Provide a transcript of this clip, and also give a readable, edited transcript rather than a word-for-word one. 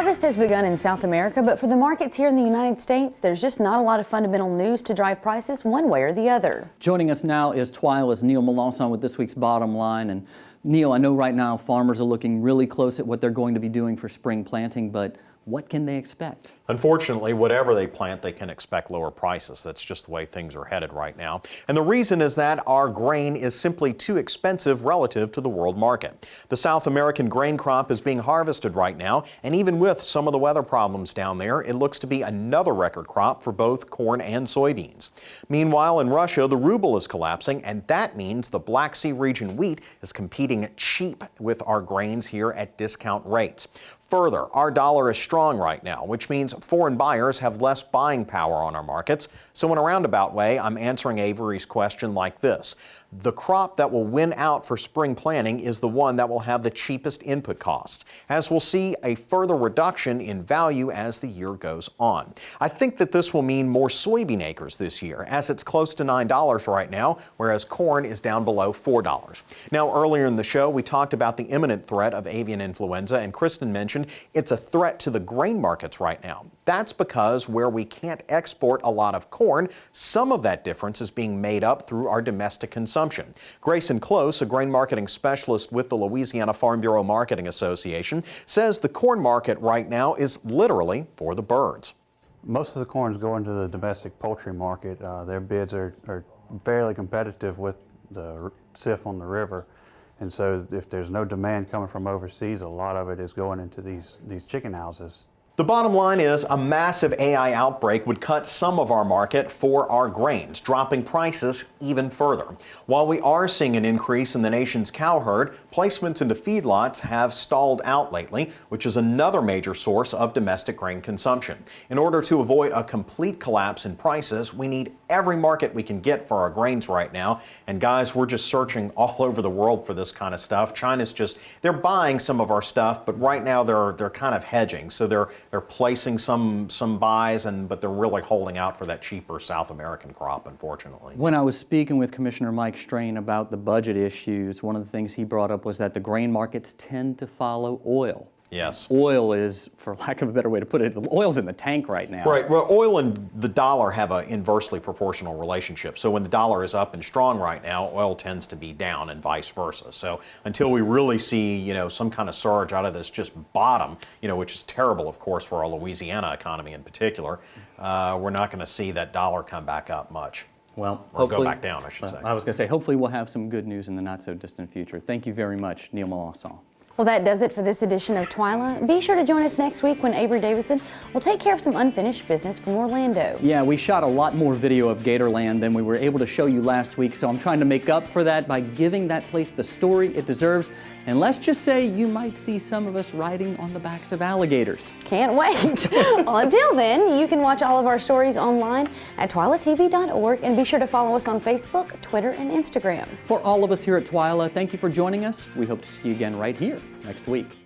Harvest has begun in South America, but for the markets here in the United States, there's just not a lot of fundamental news to drive prices one way or the other. Joining us now is TWILA's Neil Melancon with this week's Bottom Line. And Neil, I know right now farmers are looking really close at what they're going to be doing for spring planting, but what can they expect? Unfortunately, whatever they plant, they can expect lower prices. That's just the way things are headed right now. And the reason is that our grain is simply too expensive relative to the world market. The South American grain crop is being harvested right now, and even with some of the weather problems down there, it looks to be another record crop for both corn and soybeans. Meanwhile, in Russia, the ruble is collapsing, and that means the Black Sea region wheat is competing cheap with our grains here at discount rates. Further, our dollar is strong right now, which means foreign buyers have less buying power on our markets. So in a roundabout way, I'm answering Avery's question like this. The crop that will win out for spring planting is the one that will have the cheapest input costs, as we'll see a further reduction in value as the year goes on. I think that this will mean more soybean acres this year, as it's close to $9 right now, whereas corn is down below $4. Now, earlier in the show, we talked about the imminent threat of avian influenza, and Kristen mentioned it's a threat to the grain markets right now. That's because where we can't export a lot of corn, some of that difference is being made up through our domestic consumption. Grayson Close, a grain marketing specialist with the Louisiana Farm Bureau Marketing Association, says the corn market right now is literally for the birds. Most of the corn is going to the domestic poultry market. Their bids are fairly competitive with the SIF on the river. And so if there's no demand coming from overseas, a lot of it is going into these chicken houses. The bottom line is a massive AI outbreak would cut some of our market for our grains, dropping prices even further. While we are seeing an increase in the nation's cow herd, placements into feedlots have stalled out lately, which is another major source of domestic grain consumption. In order to avoid a complete collapse in prices, we need every market we can get for our grains right now. And guys, we're just searching all over the world for this kind of stuff. China's they're buying some of our stuff, but right now they're kind of hedging. So they're placing some buys, but they're really holding out for that cheaper South American crop, unfortunately. When I was speaking with Commissioner Mike Strain about the budget issues, one of the things he brought up was that the grain markets tend to follow oil. Yes. Oil is, for lack of a better way to put it, the oil's in the tank right now. Right. Well, oil and the dollar have an inversely proportional relationship. So when the dollar is up and strong right now, oil tends to be down and vice versa. So until we really see, some kind of surge out of this just bottom, which is terrible, of course, for our Louisiana economy in particular, we're not going to see that dollar come back up much. Well, or go back down, I should say. I was going to say, hopefully we'll have some good news in the not so distant future. Thank you very much, Neil Melancon. Well, that does it for this edition of TWILA. Be sure to join us next week when Avery Davidson will take care of some unfinished business from Orlando. Yeah, we shot a lot more video of Gatorland than we were able to show you last week, so I'm trying to make up for that by giving that place the story it deserves. And let's just say you might see some of us riding on the backs of alligators. Can't wait. Well, until then, you can watch all of our stories online at twilatv.org, and be sure to follow us on Facebook, Twitter, and Instagram. For all of us here at TWILA, thank you for joining us. We hope to see you again right here next week.